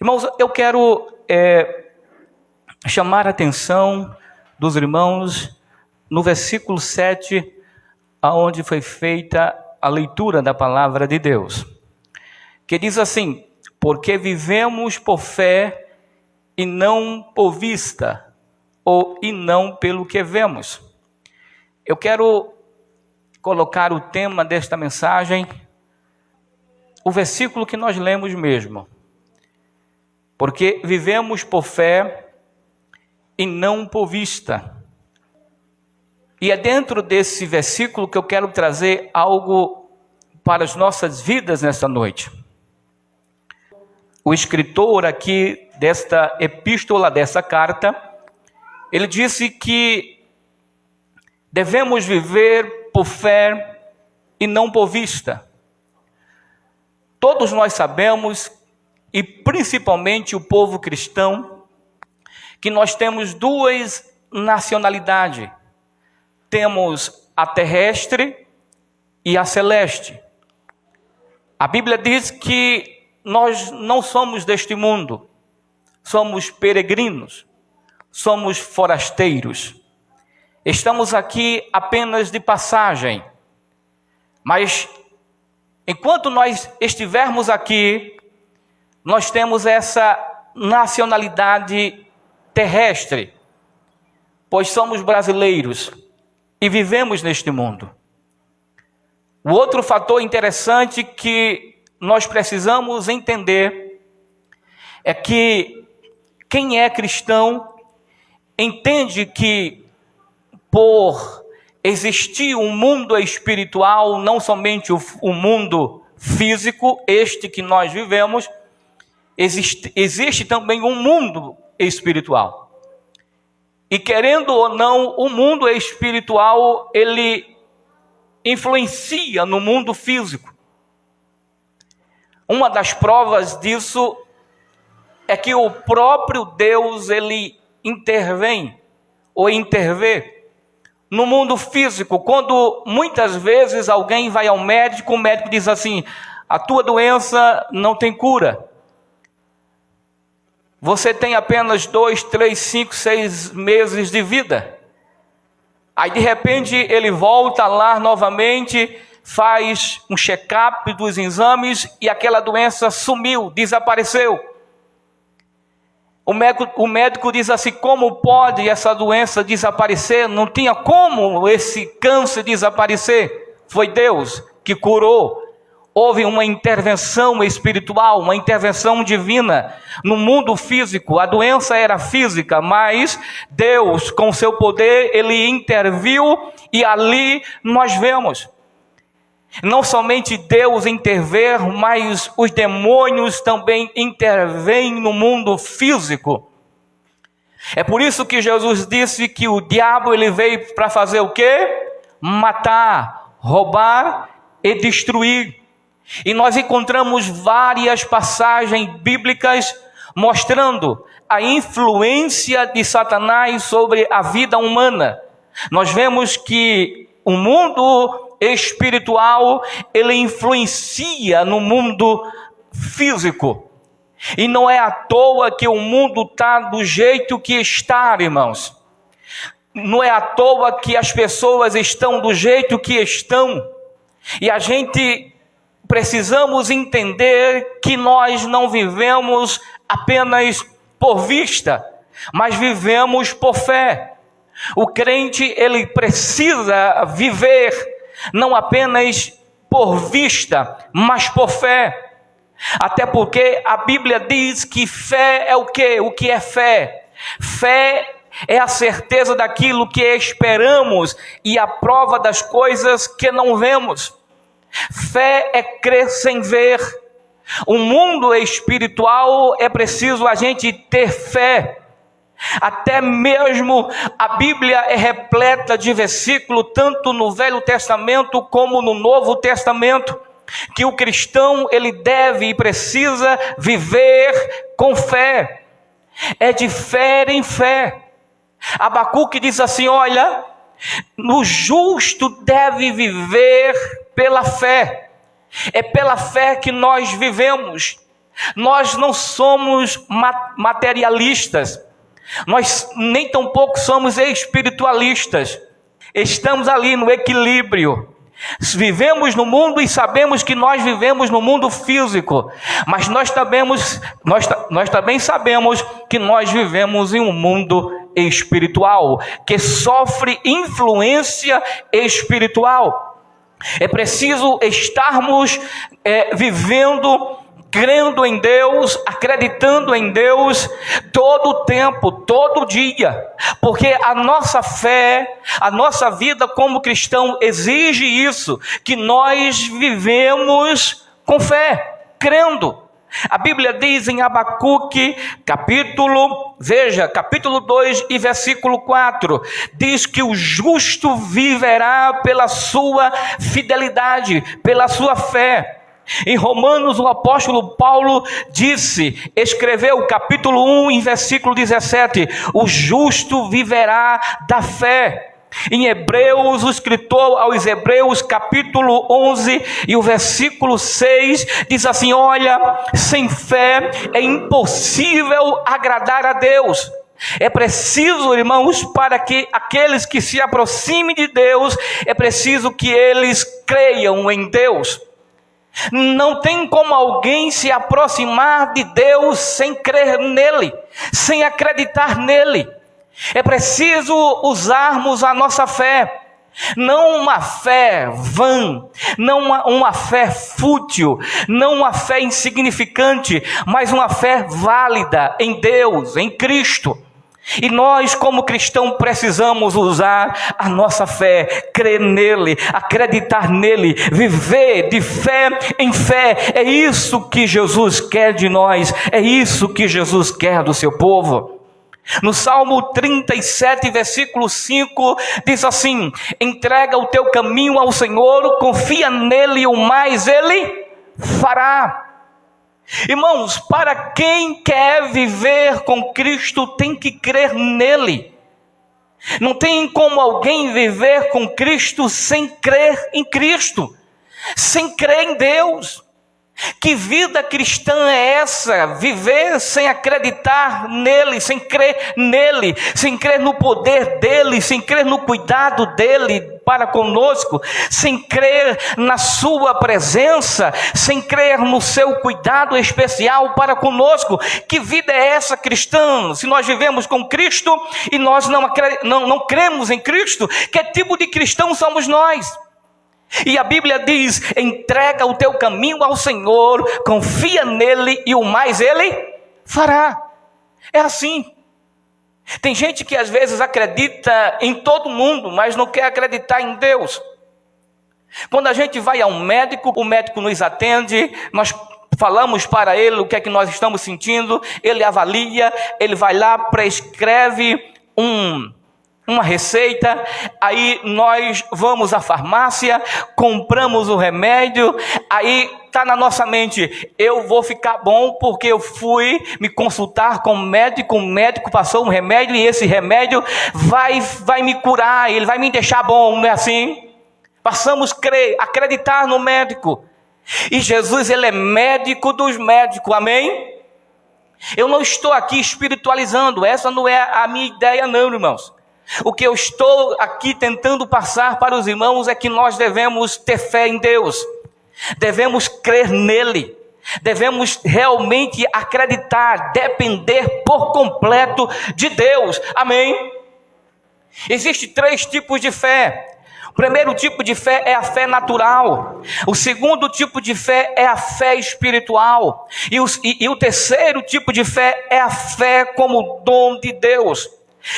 Irmãos, eu quero chamar a atenção dos irmãos no versículo 7, aonde foi feita a leitura da palavra de Deus, que diz assim: porque vivemos por fé e não por vista, e não pelo que vemos. Eu quero colocar o tema desta mensagem, o versículo que nós lemos mesmo. Porque vivemos por fé e não por vista. E é dentro desse versículo que eu quero trazer algo para as nossas vidas nesta noite. O escritor aqui desta epístola, dessa carta, ele disse que devemos viver por fé e não por vista. Todos nós sabemos, e principalmente o povo cristão, que nós temos duas nacionalidades. Temos a terrestre e a celeste. A Bíblia diz que nós não somos deste mundo, somos peregrinos, somos forasteiros. Estamos aqui apenas de passagem, mas enquanto nós estivermos aqui, nós temos essa nacionalidade terrestre, pois somos brasileiros e vivemos neste mundo. O outro fator interessante que nós precisamos entender é que quem é cristão entende que por existir um mundo espiritual, não somente o mundo físico, este que nós vivemos, existe também um mundo espiritual. E querendo ou não, o mundo espiritual, ele influencia no mundo físico. Uma das provas disso é que o próprio Deus, ele intervém ou intervê no mundo físico. Quando muitas vezes alguém vai ao médico, o médico diz assim: a tua doença não tem cura. Você tem apenas 2, 3, 5, 6 meses de vida. Aí de repente ele volta lá novamente, faz um check-up dos exames e aquela doença sumiu, desapareceu. O médico diz assim: como pode essa doença desaparecer? Não tinha como esse câncer desaparecer. Foi Deus que curou. Houve uma intervenção espiritual, uma intervenção divina no mundo físico. A doença era física, mas Deus, com seu poder, ele interviu e ali nós vemos. Não somente Deus intervir, mas os demônios também intervêm no mundo físico. É por isso que Jesus disse que o diabo ele veio para fazer o quê? Matar, roubar e destruir. E nós encontramos várias passagens bíblicas mostrando a influência de Satanás sobre a vida humana. Nós vemos que o mundo espiritual, ele influencia no mundo físico. E não é à toa que o mundo está do jeito que está, irmãos. Não é à toa que as pessoas estão do jeito que estão. E a gente precisamos entender que nós não vivemos apenas por vista, mas vivemos por fé. O crente, ele precisa viver não apenas por vista, mas por fé. Até porque a Bíblia diz que fé é o quê? O que é fé? Fé é a certeza daquilo que esperamos e a prova das coisas que não vemos. Fé é crer sem ver. O mundo espiritual é preciso a gente ter fé. Até mesmo a Bíblia é repleta de versículos, tanto no Velho Testamento como no Novo Testamento, que o cristão ele deve e precisa viver com fé. É de fé em fé. Abacuque diz assim: olha, o justo deve viver pela fé. É pela fé que nós vivemos. Nós não somos materialistas, nós nem tampouco somos espiritualistas. Estamos ali no equilíbrio. Vivemos no mundo e sabemos que nós vivemos no mundo físico, mas nós também sabemos que nós vivemos em um mundo espiritual, que sofre influência espiritual. É preciso estarmos vivendo, crendo em Deus, acreditando em Deus todo o tempo, todo dia, porque a nossa fé, a nossa vida como cristão exige isso, que nós vivemos com fé, crendo. A Bíblia diz em Abacuque, capítulo 2 e versículo 4, diz que o justo viverá pela sua fidelidade, pela sua fé. Em Romanos, o apóstolo Paulo escreveu capítulo 1, em versículo 17, o justo viverá da fé. Em Hebreus, o escritor aos Hebreus, capítulo 11 e o versículo 6, diz assim: olha, sem fé é impossível agradar a Deus. É preciso, irmãos, para que aqueles que se aproximem de Deus, é preciso que eles creiam em Deus. Não tem como alguém se aproximar de Deus sem crer nele, sem acreditar nele. É preciso usarmos a nossa fé, não uma fé vã, não uma fé fútil, não uma fé insignificante, mas uma fé válida em Deus, em Cristo. E nós, como cristãos, precisamos usar a nossa fé, crer nele, acreditar nele, viver de fé em fé. É isso que Jesus quer de nós, é isso que Jesus quer do seu povo. No Salmo 37, versículo 5, diz assim: entrega o teu caminho ao Senhor, confia nele, o mais ele fará. Irmãos, para quem quer viver com Cristo, tem que crer nele. Não tem como alguém viver com Cristo sem crer em Cristo, sem crer em Deus. Que vida cristã é essa? Viver sem acreditar nele, sem crer nele, sem crer no poder dele, sem crer no cuidado dele para conosco, sem crer na sua presença, sem crer no seu cuidado especial para conosco. Que vida é essa cristã? Se nós vivemos com Cristo e nós não cremos em Cristo, que tipo de cristão somos nós? E a Bíblia diz: entrega o teu caminho ao Senhor, confia nele e o mais ele fará. É assim. Tem gente que às vezes acredita em todo mundo, mas não quer acreditar em Deus. Quando a gente vai a um médico, o médico nos atende, nós falamos para ele o que é que nós estamos sentindo, ele avalia, ele vai lá, prescreve uma receita, aí nós vamos à farmácia, compramos o remédio, aí está na nossa mente: eu vou ficar bom porque eu fui me consultar com o médico passou um remédio e esse remédio vai me curar, ele vai me deixar bom, não é assim? Passamos a acreditar no médico, e Jesus, ele é médico dos médicos, amém? Eu não estou aqui espiritualizando, essa não é a minha ideia não, irmãos. O que eu estou aqui tentando passar para os irmãos é que nós devemos ter fé em Deus, devemos crer nele, devemos realmente acreditar, depender por completo de Deus, amém? Existem 3 tipos de fé. O primeiro tipo de fé é a fé natural. O segundo tipo de fé é a fé espiritual. E o terceiro tipo de fé é a fé como dom de Deus.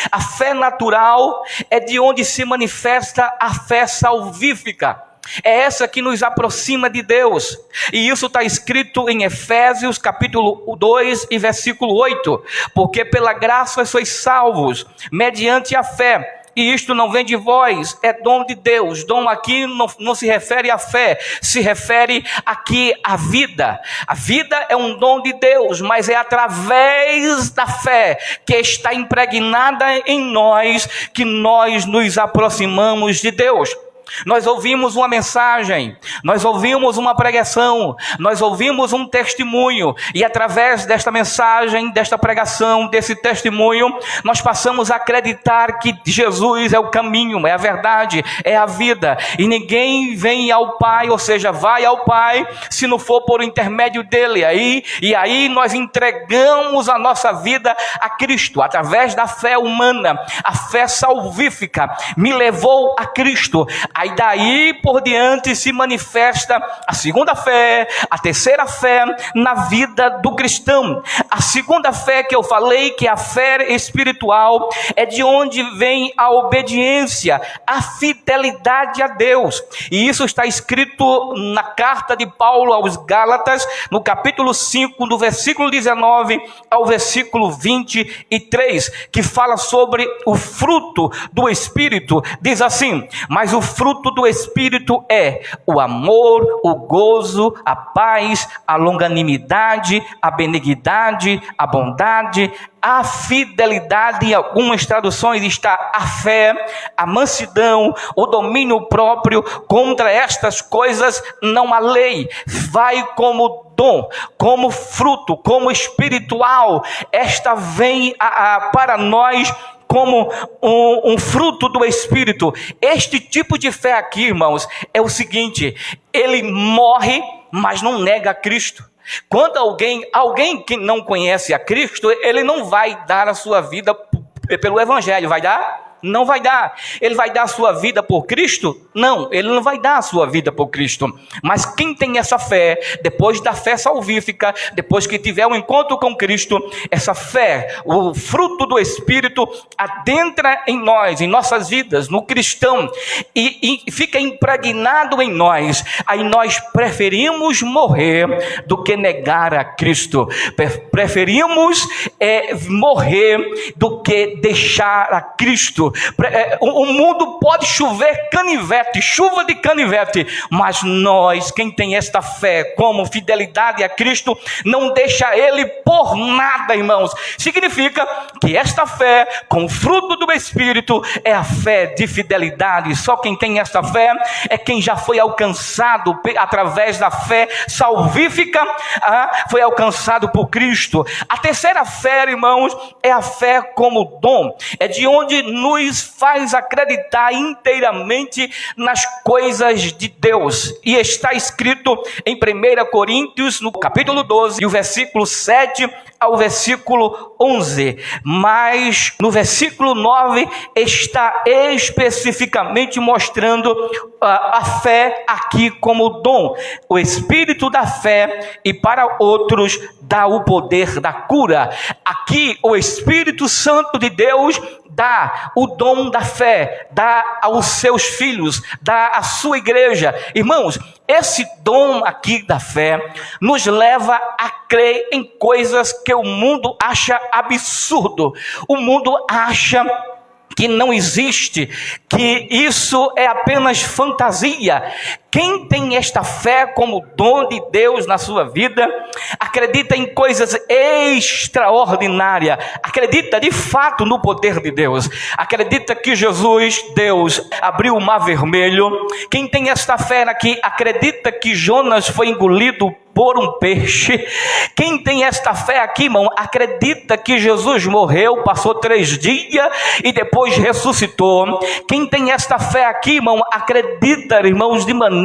A fé natural é de onde se manifesta a fé salvífica. É essa que nos aproxima de Deus. E isso está escrito em Efésios capítulo 2 e versículo 8. Porque pela graça sois salvos, mediante a fé. E isto não vem de vós, é dom de Deus. Dom aqui não se refere à fé, se refere aqui à vida. A vida é um dom de Deus, mas é através da fé que está impregnada em nós que nós nos aproximamos de Deus. nós ouvimos uma mensagem, nós ouvimos uma pregação, nós ouvimos um testemunho, e através desta mensagem, desta pregação, desse testemunho, nós passamos a acreditar que Jesus é o caminho, é a verdade, é a vida, e ninguém vem ao Pai, ou seja, vai ao Pai, se não for por intermédio dele. E aí nós entregamos a nossa vida a Cristo, através da fé humana. A fé salvífica me levou a Cristo. Aí daí por diante se manifesta a segunda fé, a terceira fé na vida do cristão. A segunda fé que eu falei, que é a fé espiritual, é de onde vem a obediência, a fidelidade a Deus. E isso está escrito na carta de Paulo aos Gálatas, no capítulo 5, do versículo 19 ao versículo 23, que fala sobre o fruto do Espírito. Diz assim: mas o fruto do Espírito é o amor, o gozo, a paz, a longanimidade, a benignidade, a bondade, a fidelidade. Em algumas traduções está a fé, a mansidão, o domínio próprio. Contra estas coisas não há lei. Vai como dom, como fruto, como espiritual. Esta vem para nós como um fruto do Espírito. Este tipo de fé aqui, irmãos, é o seguinte: ele morre, mas não nega a Cristo. Quando alguém que não conhece a Cristo, ele não vai dar a sua vida pelo Evangelho. Vai dar? Não vai dar. Ele vai dar a sua vida por Cristo? Não, ele não vai dar a sua vida por Cristo. Mas quem tem essa fé, depois da fé salvífica, depois que tiver um encontro com Cristo, essa fé, o fruto do Espírito, adentra em nós, em nossas vidas, no cristão, e fica impregnado em nós. Aí nós preferimos morrer do que negar a Cristo. Preferimos morrer do que deixar a Cristo. O mundo pode chover canivete, chuva de canivete, mas nós, quem tem esta fé como fidelidade a Cristo, não deixa ele por nada, irmãos. Significa que esta fé, com o fruto do Espírito, é a fé de fidelidade. Só quem tem esta fé é quem já foi alcançado através da fé salvífica, foi alcançado por Cristo. A terceira fé, irmãos, é a fé como dom. É de onde nos faz acreditar inteiramente nas coisas de Deus. E está escrito em 1 Coríntios, no capítulo 12, e o versículo 7 ao versículo 11. Mas no versículo 9 está especificamente mostrando a fé aqui como dom. O Espírito da fé, e para outros dá o poder da cura. Aqui o Espírito Santo de Deus dá o dom da fé, dá aos seus filhos, dá à sua igreja. Irmãos, esse dom aqui da fé nos leva a crer em coisas que o mundo acha absurdo. O mundo acha que não existe, que isso é apenas fantasia. Quem tem esta fé como dom de Deus na sua vida, acredita em coisas extraordinárias, acredita de fato no poder de Deus, acredita que Jesus, Deus, abriu o mar vermelho. Quem tem esta fé aqui, acredita que Jonas foi engolido por um peixe. Quem tem esta fé aqui, irmão, acredita que Jesus morreu, passou 3 dias e depois ressuscitou. Quem tem esta fé aqui, irmão, acredita, irmãos, de maneira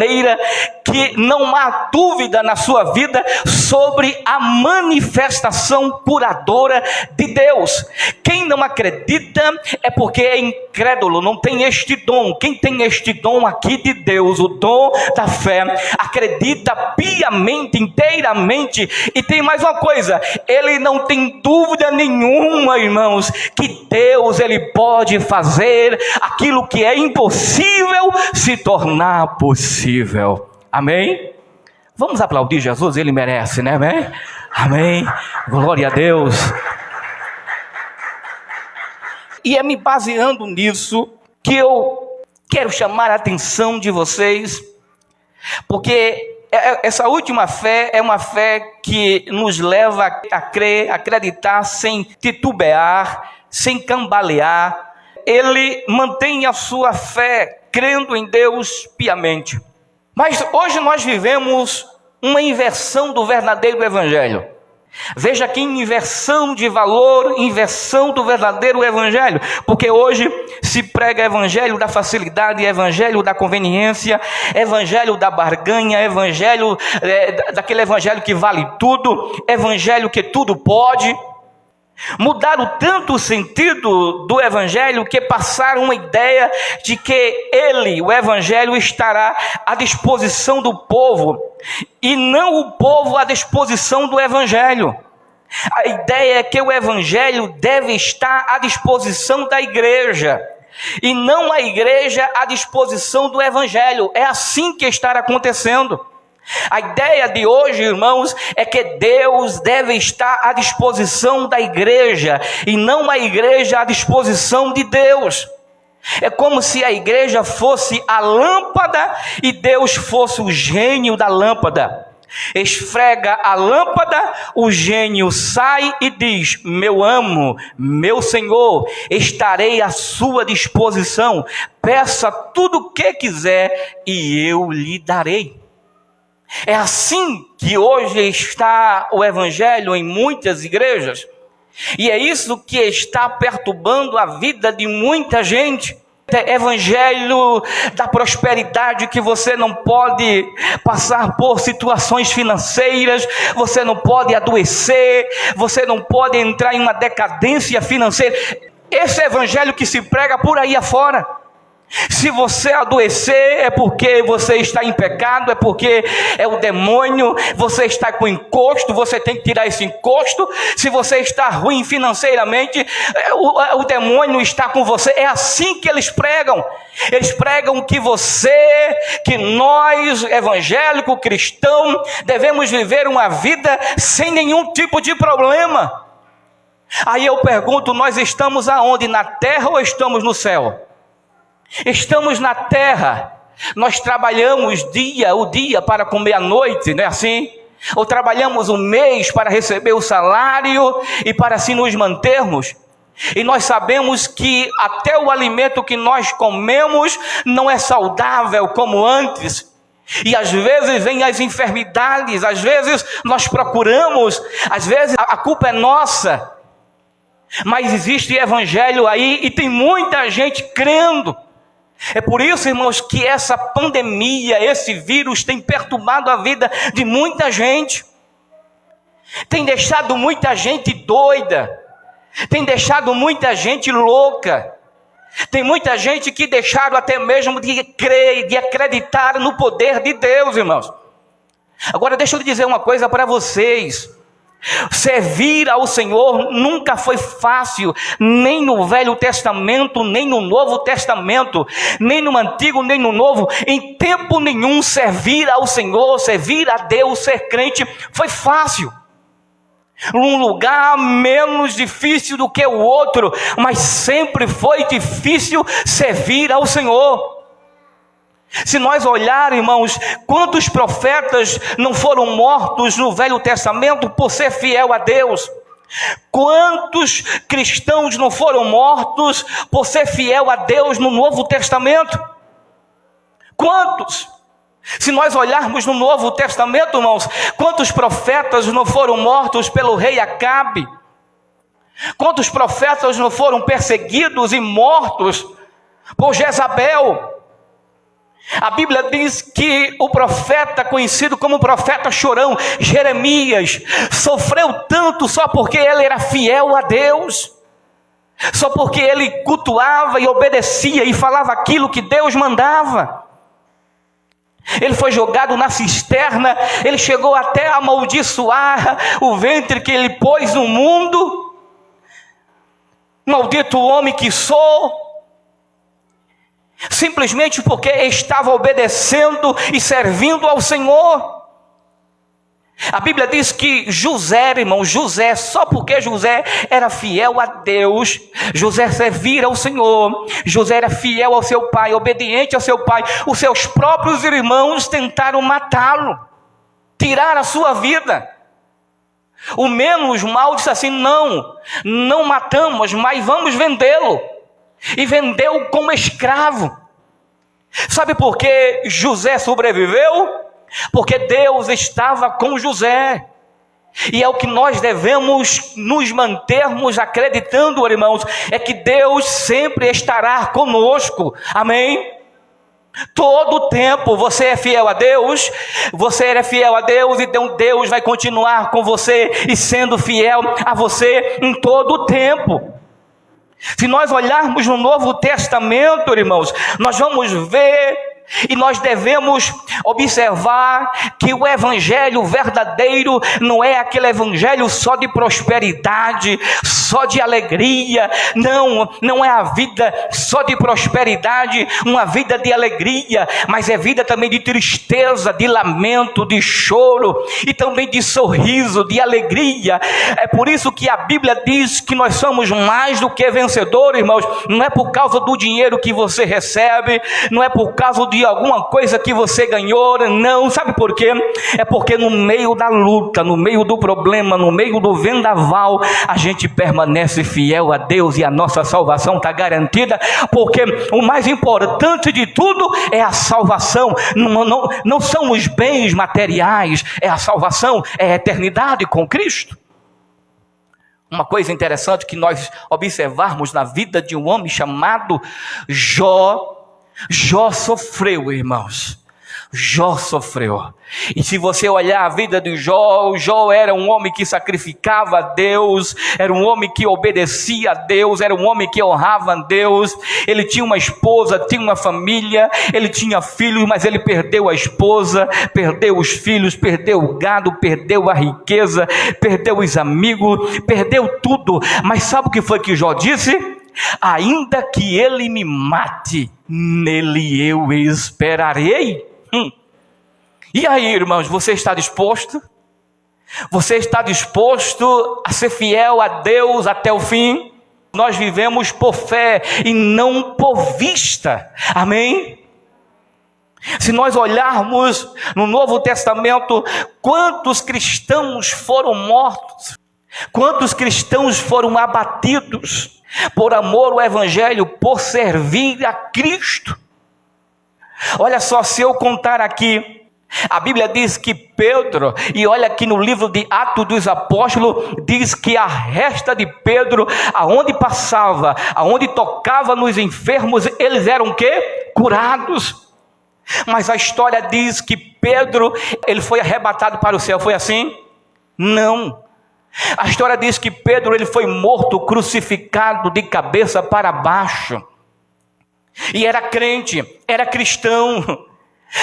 que não há dúvida na sua vida sobre a manifestação curadora de Deus. Quem não acredita é porque é incrédulo, não tem este dom. Quem tem este dom aqui de Deus, o dom da fé, acredita piamente, inteiramente. E tem mais uma coisa, ele não tem dúvida nenhuma, irmãos, que Deus, ele pode fazer aquilo que é impossível se tornar possível. Amém? Vamos aplaudir Jesus, ele merece, né? Amém? Amém. Glória a Deus. E é me baseando nisso que eu quero chamar a atenção de vocês, porque essa última fé é uma fé que nos leva a crer, a acreditar sem titubear, sem cambalear. Ele mantém a sua fé crendo em Deus piamente. Mas hoje nós vivemos uma inversão do verdadeiro evangelho. Veja aqui, inversão de valor, inversão do verdadeiro evangelho, porque hoje se prega evangelho da facilidade, evangelho da conveniência, evangelho da barganha, evangelho daquele evangelho que vale tudo, evangelho que tudo pode. Mudaram tanto o sentido do evangelho que passaram uma ideia de que ele, o evangelho, estará à disposição do povo e não o povo à disposição do evangelho. A ideia é que o evangelho deve estar à disposição da igreja e não a igreja à disposição do evangelho. É assim que está acontecendo. A ideia de hoje, irmãos, é que Deus deve estar à disposição da igreja e não a igreja à disposição de Deus. É como se a igreja fosse a lâmpada e Deus fosse o gênio da lâmpada. Esfrega a lâmpada, o gênio sai e diz: meu amo, meu Senhor, estarei à sua disposição, peça tudo o que quiser e eu lhe darei. É assim que hoje está o evangelho em muitas igrejas, e é isso que está perturbando a vida de muita gente. Evangelho da prosperidade, que você não pode passar por situações financeiras, você não pode adoecer, você não pode entrar em uma decadência financeira. Esse evangelho que se prega por aí afora. Se você adoecer é porque você está em pecado, é porque é o demônio, você está com encosto, você tem que tirar esse encosto. Se você está ruim financeiramente, o demônio está com você. É assim que eles pregam. Eles pregam que nós, evangélico, cristão, devemos viver uma vida sem nenhum tipo de problema. Aí eu pergunto, nós estamos aonde? Na terra ou estamos no céu? Estamos na terra, nós trabalhamos o dia para comer à noite, não é assim? Ou trabalhamos um mês para receber o salário e para assim nos mantermos. E nós sabemos que até o alimento que nós comemos não é saudável como antes. E às vezes vem as enfermidades, às vezes nós procuramos, às vezes a culpa é nossa. Mas existe evangelho aí e tem muita gente crendo. É por isso, irmãos, que essa pandemia, esse vírus tem perturbado a vida de muita gente. Tem deixado muita gente doida. Tem deixado muita gente louca. Tem muita gente que deixaram até mesmo de crer, de acreditar no poder de Deus, irmãos. Agora deixa eu lhe dizer uma coisa para vocês. Servir ao Senhor nunca foi fácil, nem no Velho Testamento, nem no Novo Testamento, nem no Antigo, nem no Novo. Em tempo nenhum servir ao Senhor, servir a Deus, ser crente foi fácil. Um lugar menos difícil do que o outro, mas sempre foi difícil servir ao Senhor. Se nós olharmos, irmãos, quantos profetas não foram mortos no Velho Testamento por ser fiel a Deus? Quantos cristãos não foram mortos por ser fiel a Deus no Novo Testamento? Quantos? Se nós olharmos no Novo Testamento, irmãos, quantos profetas não foram mortos pelo rei Acabe? Quantos profetas não foram perseguidos e mortos por Jezabel? A Bíblia diz que o profeta, conhecido como profeta chorão, Jeremias, sofreu tanto só porque ele era fiel a Deus, só porque ele cultuava e obedecia e falava aquilo que Deus mandava. Ele foi jogado na cisterna, ele chegou até a amaldiçoar o ventre que ele pôs no mundo. Maldito homem que sou! Simplesmente porque estava obedecendo e servindo ao Senhor. A Bíblia diz que José, irmão, só porque José era fiel a Deus, José servia ao Senhor, José era fiel ao seu pai, obediente ao seu pai, os seus próprios irmãos tentaram matá-lo, tirar a sua vida. O menos mal disse assim: não matamos, mas vamos vendê-lo. E vendeu como escravo. Sabe por que José sobreviveu? Porque Deus estava com José. E é o que nós devemos nos mantermos acreditando, irmãos, é que Deus sempre estará conosco. Amém? Todo o tempo você é fiel a Deus, você é fiel a Deus, então Deus vai continuar com você e sendo fiel a você em todo o tempo. Se nós olharmos no Novo Testamento, irmãos, nós vamos ver e nós devemos observar que o evangelho verdadeiro não é aquele evangelho só de prosperidade, só de alegria. Não é a vida só de prosperidade, uma vida de alegria, mas é vida também de tristeza, de lamento, de choro e também de sorriso, de alegria. É por isso que a Bíblia diz que nós somos mais do que vencedores, irmãos. Não é por causa do dinheiro que você recebe, não é por causa de alguma coisa que você ganhou, não. Sabe por quê? É porque no meio da luta, no meio do problema, no meio do vendaval, a gente permanece fiel a Deus e a nossa salvação está garantida, porque o mais importante de tudo é a salvação. Não são os bens materiais, é a salvação, é a eternidade com Cristo. Uma coisa interessante que nós observarmos na vida de um homem chamado Jó. Jó sofreu, irmãos. Jó sofreu. E se você olhar a vida de Jó, Jó era um homem que sacrificava a Deus, era um homem que obedecia a Deus, era um homem que honrava a Deus. Ele tinha uma esposa, tinha uma família, ele tinha filhos, mas ele perdeu a esposa, perdeu os filhos, perdeu o gado, perdeu a riqueza, perdeu os amigos, perdeu tudo. Mas sabe o que foi que Jó disse? Ainda que ele me mate, nele eu esperarei. E aí, irmãos, você está disposto? Você está disposto a ser fiel a Deus até o fim? Nós vivemos por fé e não por vista. Amém? Se nós olharmos no Novo Testamento, quantos cristãos foram mortos? Quantos cristãos foram abatidos por amor ao Evangelho, por servir a Cristo? Olha só, se eu contar aqui, a Bíblia diz que Pedro, e olha aqui no livro de Atos dos Apóstolos, diz que a resta de Pedro, aonde passava, aonde tocava nos enfermos, eles eram o quê? Curados. Mas a história diz que Pedro, ele foi arrebatado para o céu, foi assim? Não. A história diz que Pedro, ele foi morto, crucificado de cabeça para baixo. E era crente, era cristão.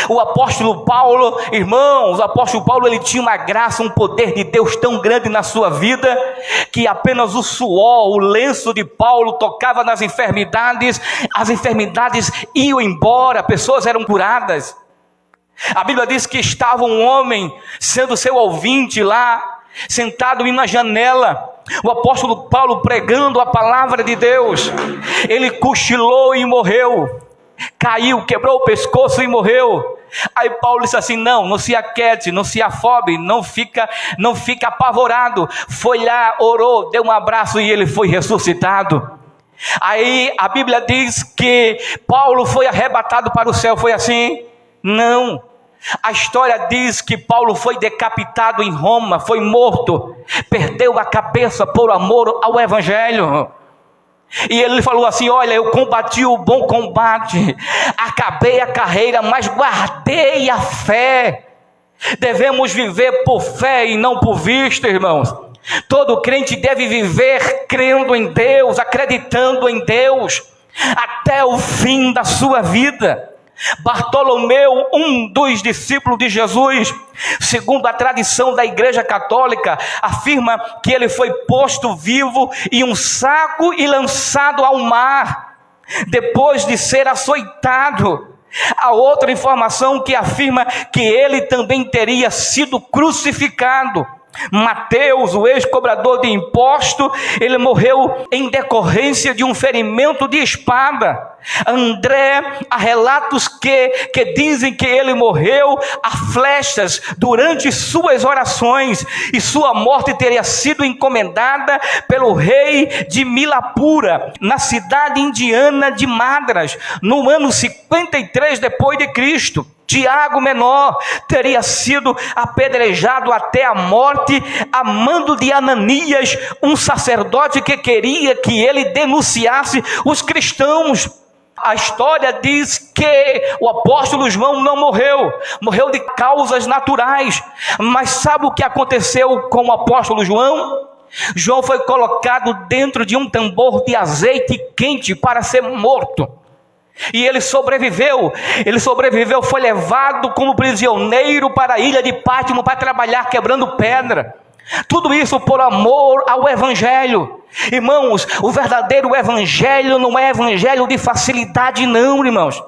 O apóstolo Paulo, irmãos, o apóstolo Paulo, ele tinha uma graça, um poder de Deus tão grande na sua vida, que apenas o suor, o lenço de Paulo tocava nas enfermidades, as enfermidades iam embora, pessoas eram curadas. A Bíblia diz que estava um homem, sendo seu ouvinte lá, sentado na janela, o apóstolo Paulo pregando a palavra de Deus. Ele cochilou e morreu, caiu, quebrou o pescoço e morreu. Aí Paulo disse assim: não se aquete, não se afobe, não fica apavorado. Foi lá, orou, deu um abraço e ele foi ressuscitado. Aí a Bíblia diz que Paulo foi arrebatado para o céu, foi assim? Não. A história diz que Paulo foi decapitado em Roma, foi morto, perdeu a cabeça por amor ao Evangelho. E ele falou assim: olha, eu combati o bom combate, acabei a carreira, mas guardei a fé. Devemos viver por fé e não por vista, irmãos. Todo crente deve viver crendo em Deus, acreditando em Deus, até o fim da sua vida. Bartolomeu, um dos discípulos de Jesus, segundo a tradição da Igreja Católica, afirma que ele foi posto vivo em um saco e lançado ao mar, depois de ser açoitado. Há outra informação que afirma que ele também teria sido crucificado. Mateus, o ex-cobrador de imposto, ele morreu em decorrência de um ferimento de espada. André, há relatos que dizem que ele morreu a flechas durante suas orações, e sua morte teria sido encomendada pelo rei de Milapura, na cidade indiana de Madras, no ano 53 depois de Cristo. Tiago menor teria sido apedrejado até a morte a mando de Ananias, um sacerdote que queria que ele denunciasse os cristãos. A história diz que o apóstolo João não morreu de causas naturais. Mas sabe o que aconteceu com o apóstolo João? João foi colocado dentro de um tambor de azeite quente para ser morto. E ele sobreviveu, foi levado como prisioneiro para a ilha de Pátimo para trabalhar quebrando pedra. Tudo isso por amor ao Evangelho. Irmãos, o verdadeiro Evangelho não é evangelho de facilidade não, irmãos.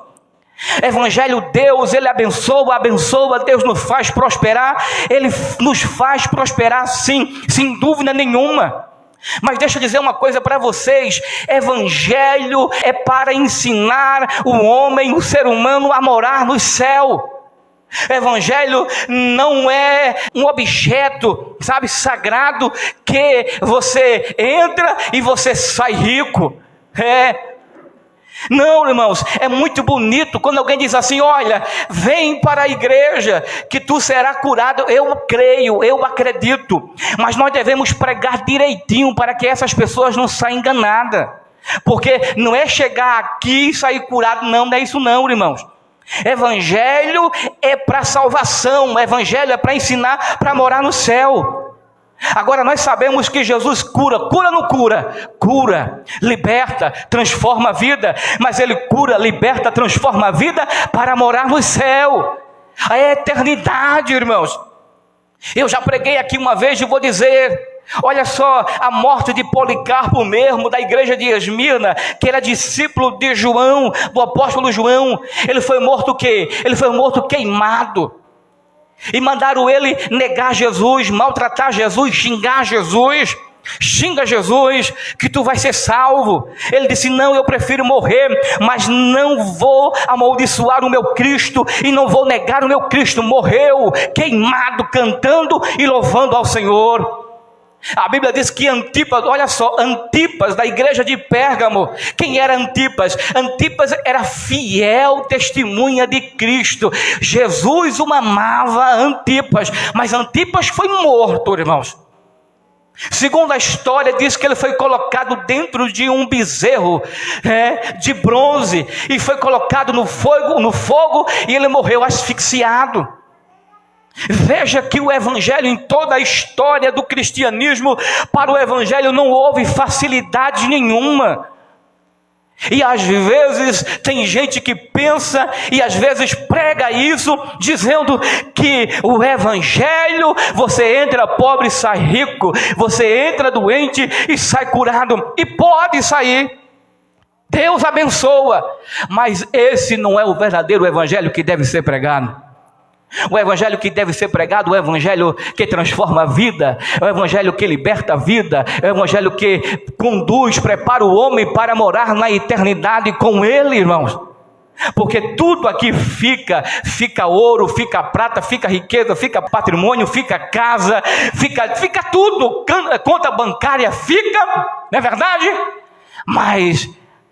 Evangelho, Deus, Ele abençoa, Deus nos faz prosperar. Ele nos faz prosperar sim, sem dúvida nenhuma. Mas deixa eu dizer uma coisa para vocês: Evangelho é para ensinar o homem, o ser humano a morar no céu. Evangelho não é um objeto, sagrado, que você entra e você sai rico. Não, irmãos, é muito bonito quando alguém diz assim: olha, vem para a igreja que tu serás curado. Eu creio, eu acredito, mas nós devemos pregar direitinho para que essas pessoas não saiam enganadas, porque não é chegar aqui e sair curado, não é isso não, irmãos. Evangelho é para salvação, evangelho é para ensinar, para morar no céu. Agora nós sabemos que Jesus cura ou não cura? Cura, liberta, transforma a vida. Mas Ele cura, liberta, transforma a vida para morar no céu. A eternidade, irmãos. Eu já preguei aqui uma vez e vou dizer: olha só, a morte de Policarpo mesmo, da igreja de Esmirna, que era discípulo de João, do apóstolo João. Ele foi morto o quê? Ele foi morto queimado. E mandaram ele negar Jesus, maltratar Jesus, xingar Jesus. Xinga Jesus, que tu vai ser salvo. Ele disse: não, eu prefiro morrer, mas não vou amaldiçoar o meu Cristo e não vou negar o meu Cristo. Morreu queimado, cantando e louvando ao Senhor. A Bíblia diz que Antipas, olha só, Antipas da igreja de Pérgamo. Quem era Antipas? Antipas era fiel testemunha de Cristo. Jesus o amava, Antipas, mas Antipas foi morto, irmãos. Segundo a história, diz que ele foi colocado dentro de um bezerro de bronze e foi colocado no fogo e ele morreu asfixiado. Veja que o Evangelho, em toda a história do cristianismo, para o Evangelho não houve facilidade nenhuma. E às vezes tem gente que pensa e às vezes prega isso, dizendo que o Evangelho, você entra pobre e sai rico, você entra doente e sai curado, e pode sair. Deus abençoa, mas esse não é o verdadeiro Evangelho que deve ser pregado. O Evangelho que deve ser pregado, o Evangelho que transforma a vida, o Evangelho que liberta a vida, o Evangelho que conduz, prepara o homem para morar na eternidade com Ele, irmãos. Porque tudo aqui fica ouro, fica prata, fica riqueza, fica patrimônio, fica casa, fica tudo, conta bancária fica, não é verdade? Mas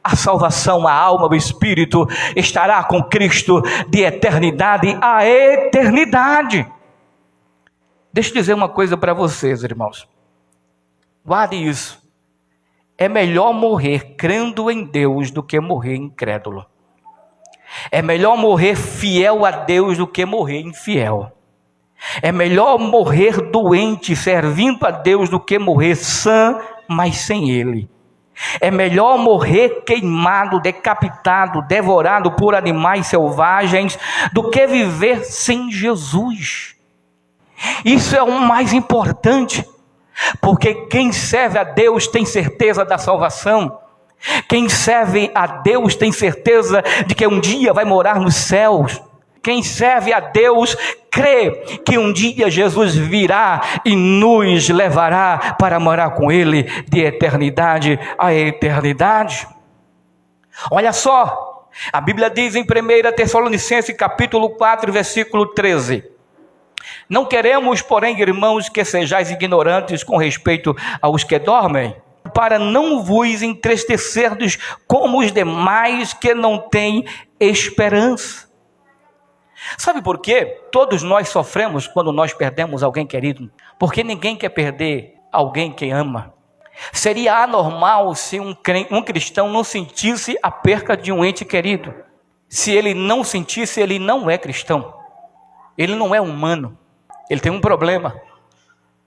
a salvação, a alma, o espírito estará com Cristo de eternidade a eternidade. Deixa eu dizer uma coisa para vocês, irmãos. Guarde isso. É melhor morrer crendo em Deus do que morrer incrédulo. É melhor morrer fiel a Deus do que morrer infiel. É melhor morrer doente servindo a Deus do que morrer sã, mas sem Ele. É melhor morrer queimado, decapitado, devorado por animais selvagens, do que viver sem Jesus. Isso é o mais importante, porque quem serve a Deus tem certeza da salvação. Quem serve a Deus tem certeza de que um dia vai morar nos céus. quem serve a Deus, crê que um dia Jesus virá e nos levará para morar com Ele de eternidade a eternidade. Olha só, a Bíblia diz em 1 Tessalonicenses capítulo 4, versículo 13: não queremos, porém, irmãos, que sejais ignorantes com respeito aos que dormem, para não vos entristecerdes como os demais que não têm esperança. Sabe por quê? Todos nós sofremos quando nós perdemos alguém querido, porque ninguém quer perder alguém que ama. Seria anormal se um cristão não sentisse a perca de um ente querido. Se ele não sentisse, ele não é cristão. Ele não é humano. Ele tem um problema.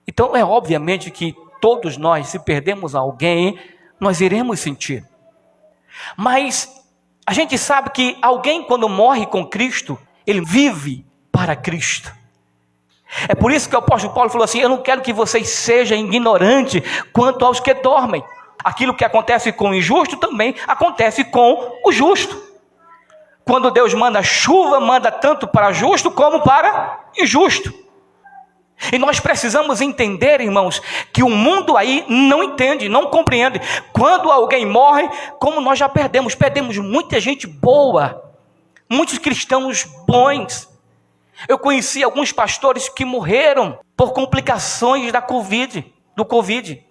Então é obviamente que todos nós, se perdemos alguém, nós iremos sentir. Mas a gente sabe que alguém, quando morre com Cristo, ele vive para Cristo. É por isso que o apóstolo Paulo falou assim: eu não quero que vocês sejam ignorantes quanto aos que dormem. Aquilo que acontece com o injusto também acontece com o justo. Quando Deus manda chuva, manda tanto para justo como para injusto. E nós precisamos entender, irmãos, que o mundo aí não entende, não compreende. Quando alguém morre, como nós já perdemos muita gente boa, muitos cristãos bons. Eu conheci alguns pastores que morreram por complicações do Covid.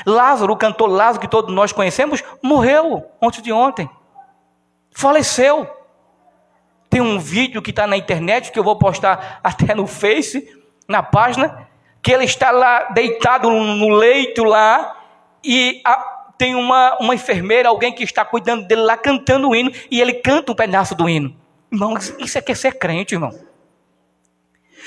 Lázaro, o cantor Lázaro, que todos nós conhecemos, morreu antes de ontem. Faleceu. Tem um vídeo que está na internet, que eu vou postar até no Face, na página, que ele está lá deitado no leito lá, e tem uma enfermeira, alguém que está cuidando dele lá, cantando o hino, e ele canta um pedaço do hino. Irmão, isso é que é ser crente, irmão.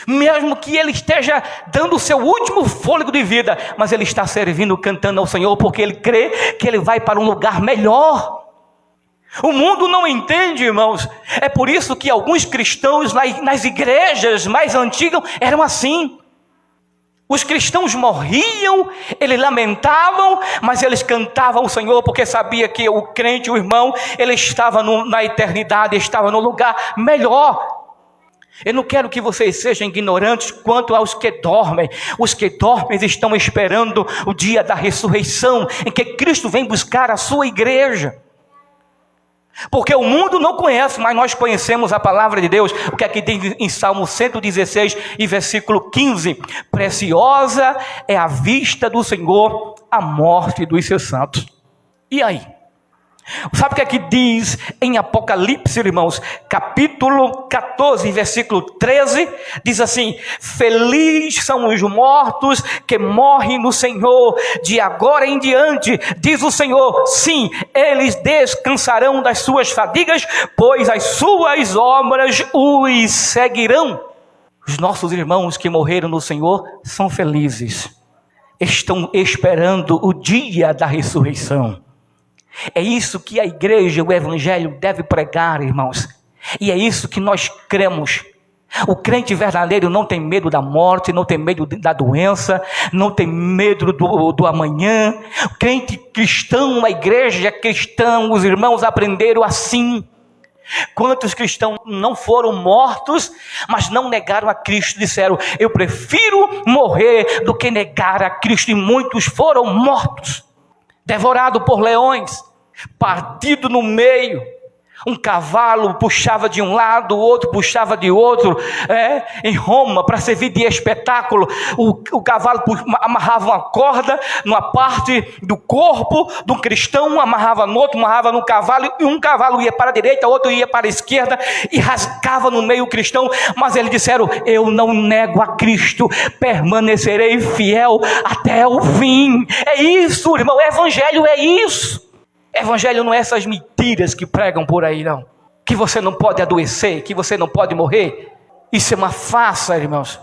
Mesmo que ele esteja dando o seu último fôlego de vida, mas ele está servindo, cantando ao Senhor, porque ele crê que ele vai para um lugar melhor. O mundo não entende, irmãos. É por isso que alguns cristãos nas igrejas mais antigas eram assim. Os cristãos morriam, eles lamentavam, mas eles cantavam ao Senhor, porque sabia que o crente, o irmão, ele estava na eternidade, estava no lugar melhor. Eu não quero que vocês sejam ignorantes quanto aos que dormem. Os que dormem estão esperando o dia da ressurreição, em que Cristo vem buscar a sua igreja. Porque o mundo não conhece, mas nós conhecemos a palavra de Deus. O que é que diz em Salmo 116 e versículo 15? Preciosa é a vista do Senhor a morte dos seus santos. E aí? Sabe o que é que diz em Apocalipse, irmãos? Capítulo 14, versículo 13, diz assim: feliz são os mortos que morrem no Senhor, de agora em diante, diz o Senhor, sim, eles descansarão das suas fadigas, pois as suas obras os seguirão. Os nossos irmãos que morreram no Senhor são felizes, estão esperando o dia da ressurreição. É isso que a igreja, o evangelho deve pregar, irmãos. E é isso que nós cremos. O crente verdadeiro não tem medo da morte, não tem medo da doença, não tem medo do amanhã. O crente cristão, a igreja cristã, os irmãos aprenderam assim. Quantos cristãos não foram mortos, mas não negaram a Cristo? Disseram, eu prefiro morrer do que negar a Cristo. E muitos foram mortos, devorado por leões, partido no meio. Um cavalo puxava de um lado, o outro puxava de outro. Em Roma, para servir de espetáculo, o cavalo amarrava uma corda numa parte do corpo de um cristão, amarrava no outro, amarrava no cavalo, e um cavalo ia para a direita, o outro ia para a esquerda, e rasgava no meio o cristão. Mas eles disseram, eu não nego a Cristo, permanecerei fiel até o fim. É isso, irmão, o evangelho é isso. Evangelho não é essas mentiras que pregam por aí, não. Que você não pode adoecer, que você não pode morrer. Isso é uma farsa, irmãos.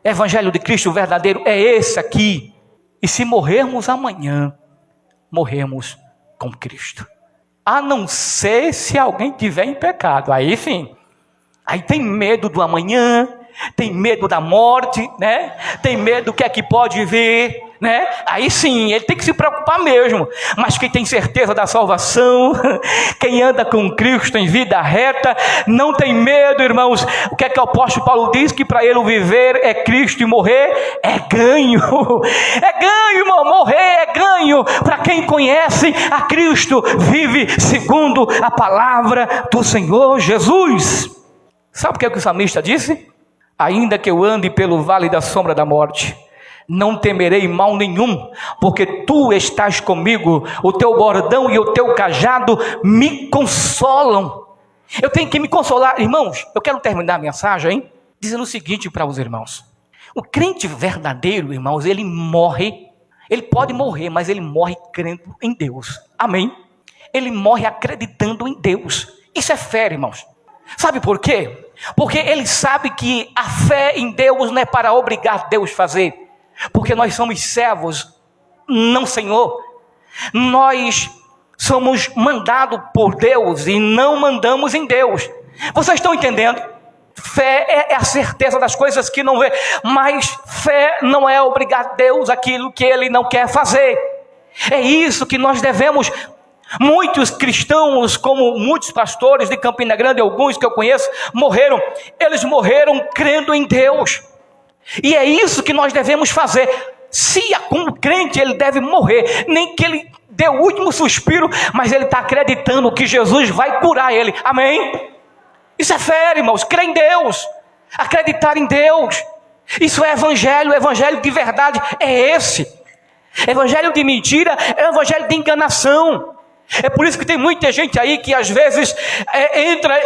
Evangelho de Cristo verdadeiro é esse aqui. E se morrermos amanhã, morremos com Cristo. A não ser se alguém tiver em pecado. Aí sim. Aí tem medo do amanhã, tem medo da morte, né? Tem medo do que é que pode vir. né? Aí sim, ele tem que se preocupar mesmo. Mas quem tem certeza da salvação, quem anda com Cristo em vida reta, não tem medo, irmãos. O que é que o apóstolo Paulo diz? Que para ele o viver é Cristo e morrer é ganho. É ganho, irmão, morrer é ganho. Para quem conhece a Cristo, vive segundo a palavra do Senhor Jesus. Sabe o que é que o salmista disse? Ainda que eu ande pelo vale da sombra da morte, não temerei mal nenhum, porque tu estás comigo, o teu bordão e o teu cajado me consolam. Eu tenho que me consolar, irmãos. Eu quero terminar a mensagem dizendo o seguinte para os irmãos: o crente verdadeiro, irmãos, ele morre, ele pode morrer, mas ele morre crendo em Deus, amém? Ele morre acreditando em Deus. Isso é fé, irmãos. Sabe por quê? Porque ele sabe que a fé em Deus não é para obrigar Deus a fazer, porque nós somos servos, não Senhor. Nós somos mandados por Deus e não mandamos em Deus. Vocês estão entendendo? Fé é a certeza das coisas que não vê, mas fé não é obrigar Deus aquilo que Ele não quer fazer. É isso que nós devemos. Muitos cristãos, como muitos pastores de Campina Grande, alguns que eu conheço, morreram. Eles morreram crendo em Deus. E é isso que nós devemos fazer. Se como crente ele deve morrer, nem que ele dê o último suspiro, mas ele está acreditando que Jesus vai curar ele, amém? Isso é fé, irmãos, crer em Deus, acreditar em Deus. Isso é evangelho. O evangelho de verdade é esse. Evangelho de mentira é o evangelho de enganação. É por isso que tem muita gente aí que às vezes entra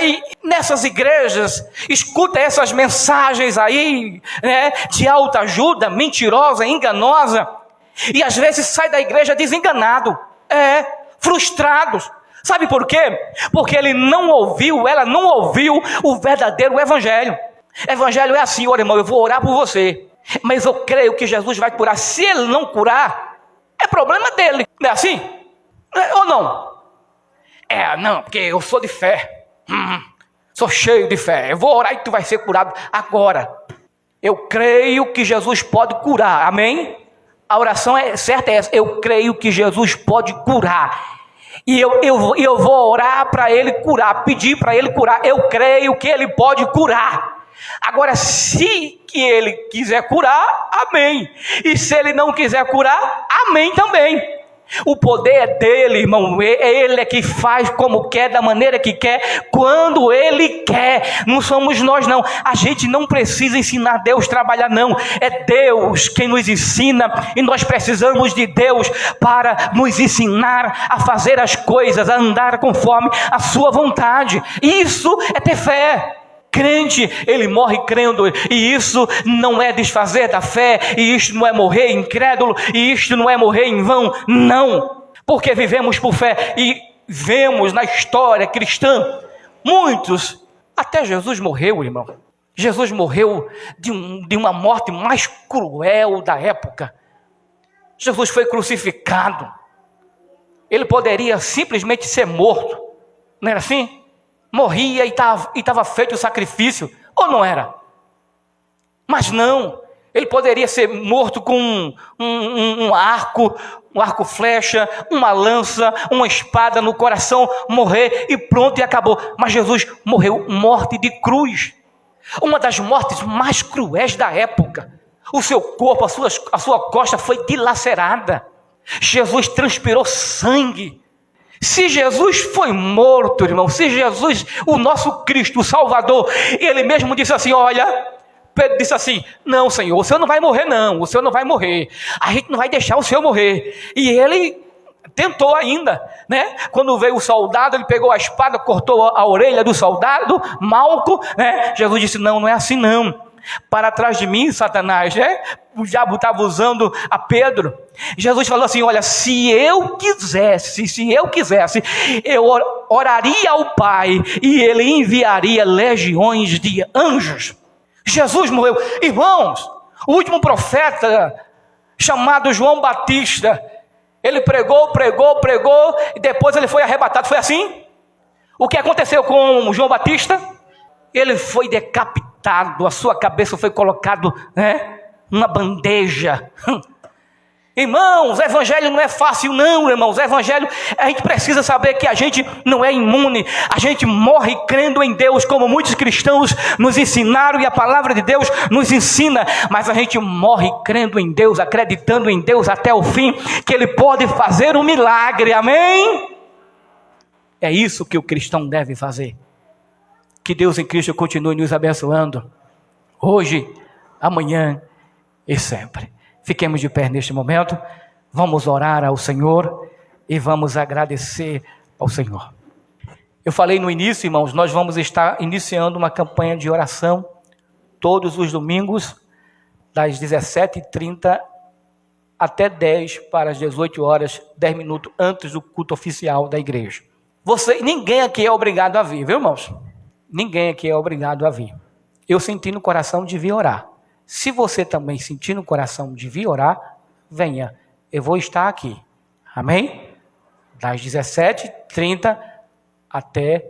nessas igrejas, escuta essas mensagens aí, né, de autoajuda, mentirosa, enganosa, e às vezes sai da igreja desenganado, frustrado. Sabe por quê? Porque ela não ouviu o verdadeiro evangelho. Evangelho é assim: olha, irmão, eu vou orar por você, mas eu creio que Jesus vai curar. Se ele não curar, é problema dele, não é assim? Ou não? Não, porque eu sou de fé, sou cheio de fé, eu vou orar e tu vai ser curado agora. Eu creio que Jesus pode curar, amém? A oração certa é essa: eu creio que Jesus pode curar, e eu vou orar para Ele curar, pedir para Ele curar. Eu creio que Ele pode curar. Agora, se que Ele quiser curar, amém, e se Ele não quiser curar, amém também. O poder é dele, irmão. Ele é que faz como quer, da maneira que quer, quando ele quer. Não somos nós, não. A gente não precisa ensinar Deus a trabalhar, não. É Deus quem nos ensina, e nós precisamos de Deus para nos ensinar a fazer as coisas, a andar conforme a sua vontade. Isso é ter fé. Crente, ele morre crendo, e isso não é desfazer da fé, e isto não é morrer incrédulo, e isto não é morrer em vão, não, porque vivemos por fé, e vemos na história cristã, muitos, até Jesus morreu, irmão. Jesus morreu de uma morte mais cruel da época. Jesus foi crucificado. Ele poderia simplesmente ser morto, não era assim? Morria e estava feito o sacrifício, ou não era? Mas não, ele poderia ser morto com um arco flecha, uma lança, uma espada no coração, morrer e pronto, e acabou. Mas Jesus morreu morte de cruz, uma das mortes mais cruéis da época. O seu corpo, a sua costa foi dilacerada. Jesus transpirou sangue. Se Jesus foi morto, irmão, se Jesus, o nosso Cristo, o Salvador, ele mesmo disse assim, olha, Pedro disse assim, não, Senhor, o Senhor não vai morrer não, o Senhor não vai morrer, a gente não vai deixar o Senhor morrer. E ele tentou ainda, né? Quando veio o soldado, ele pegou a espada, cortou a orelha do soldado, Malco, né? Jesus disse, não é assim não. Para trás de mim, Satanás, né? O diabo estava usando a Pedro. Jesus falou assim, olha, se eu quisesse, eu oraria ao Pai e Ele enviaria legiões de anjos. Jesus morreu. Irmãos, o último profeta, chamado João Batista, ele pregou, e depois ele foi arrebatado. Foi assim? O que aconteceu com João Batista? Ele foi decapitado, a sua cabeça foi colocada, né, numa bandeja. Irmãos, o evangelho não é fácil não, irmãos. O evangelho, a gente precisa saber que a gente não é imune. A gente morre crendo em Deus, como muitos cristãos nos ensinaram, e a palavra de Deus nos ensina. Mas a gente morre crendo em Deus, acreditando em Deus até o fim, que Ele pode fazer um milagre, amém? É isso que o cristão deve fazer. Que Deus em Cristo continue nos abençoando, hoje, amanhã e sempre. Fiquemos de pé neste momento, vamos orar ao Senhor e vamos agradecer ao Senhor. Eu falei no início, irmãos, nós vamos estar iniciando uma campanha de oração todos os domingos, das 17h30 até 10 para as 18 horas, 10 minutos antes do culto oficial da igreja. Ninguém aqui é obrigado a vir, viu, irmãos? Ninguém aqui é obrigado a vir. Eu senti no coração de vir orar. Se você também sentir no coração de vir orar, venha. Eu vou estar aqui. Amém? Das 17h30 até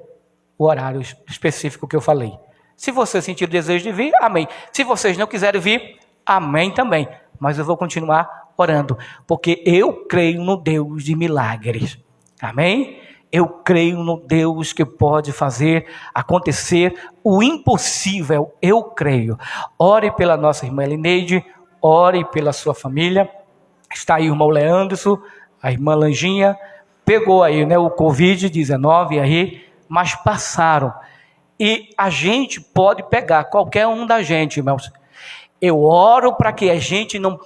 o horário específico que eu falei. Se você sentir o desejo de vir, amém. Se vocês não quiserem vir, amém também. Mas eu vou continuar orando, porque eu creio no Deus de milagres. Amém? Eu creio no Deus que pode fazer acontecer o impossível. Eu creio. Ore pela nossa irmã Elineide, ore pela sua família. Está aí o irmão Leandro, a irmã Lanjinha. Pegou aí, o Covid-19 aí, mas passaram. E a gente pode pegar, qualquer um da gente, irmãos. Eu oro para que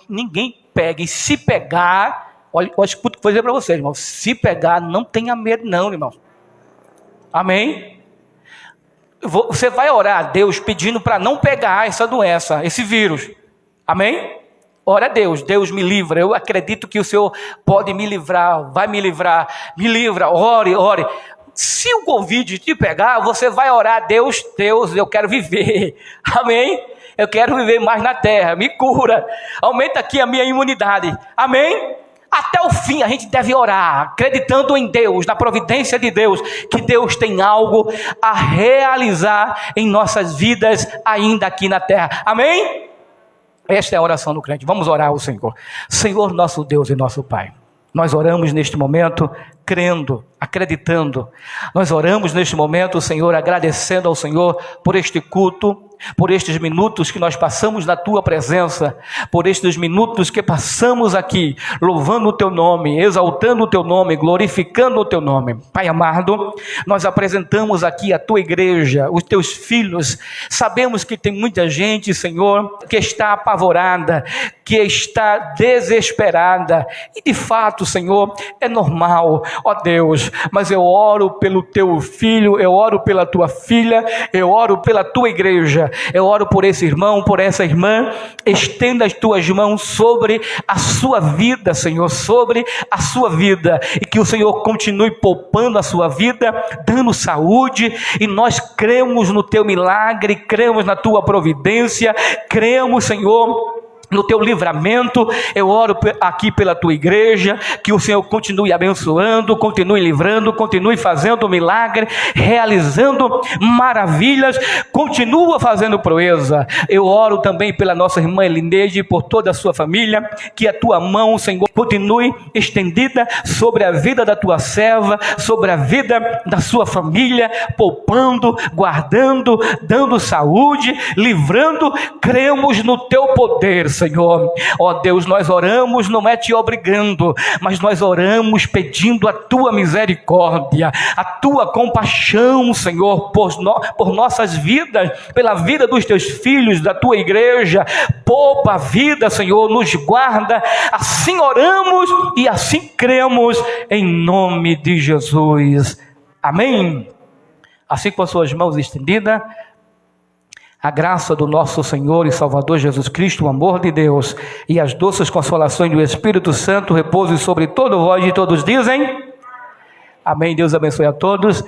ninguém pegue. Se pegar... Olha, escuta o que eu vou dizer para vocês, irmãos. Se pegar, não tenha medo não, irmãos. Amém? Você vai orar a Deus pedindo para não pegar essa doença, esse vírus. Amém? Ora a Deus. Deus me livra. Eu acredito que o Senhor pode me livrar, vai me livrar. Me livra, ore. Se o Covid te pegar, você vai orar a Deus. Deus, eu quero viver. Amém? Eu quero viver mais na terra. Me cura. Aumenta aqui a minha imunidade. Amém? Até o fim a gente deve orar, acreditando em Deus, na providência de Deus, que Deus tem algo a realizar em nossas vidas ainda aqui na terra. Amém? Esta é a oração do crente. Vamos orar ao Senhor. Senhor, nosso Deus e nosso Pai, nós oramos neste momento crendo, acreditando. Nós oramos neste momento, Senhor, agradecendo ao Senhor por este culto, por estes minutos que nós passamos na Tua presença, por estes minutos que passamos aqui, louvando o Teu nome, exaltando o Teu nome, glorificando o Teu nome. Pai amado, nós apresentamos aqui a Tua igreja, os Teus filhos. Sabemos que tem muita gente, Senhor, que está apavorada, que está desesperada, e de fato, Senhor, é normal, ó Deus, mas eu oro pelo Teu filho, eu oro pela Tua filha, eu oro pela Tua igreja, eu oro por esse irmão, por essa irmã. Estenda as Tuas mãos sobre a sua vida, Senhor, sobre a sua vida, e que o Senhor continue poupando a sua vida, dando saúde, e nós cremos no Teu milagre, cremos na Tua providência, cremos, Senhor, no Teu livramento. Eu oro aqui pela Tua igreja, que o Senhor continue abençoando, continue livrando, continue fazendo milagre, realizando maravilhas, continua fazendo proeza. Eu oro também pela nossa irmã Elineide, por toda a sua família, que a Tua mão, Senhor, continue estendida sobre a vida da Tua serva, sobre a vida da sua família, poupando, guardando, dando saúde, livrando. Cremos no Teu poder, Senhor. Ó Deus, nós oramos, não é te obrigando, mas nós oramos pedindo a Tua misericórdia, a Tua compaixão, Senhor, por nossas vidas, pela vida dos Teus filhos, da Tua igreja. Poupa a vida, Senhor, nos guarda. Assim oramos e assim cremos, em nome de Jesus. Amém. Assim, com as suas mãos estendidas, a graça do nosso Senhor e Salvador Jesus Cristo, o amor de Deus e as doces consolações do Espírito Santo repousem sobre todo vós, e todos dizem amém. Deus abençoe a todos.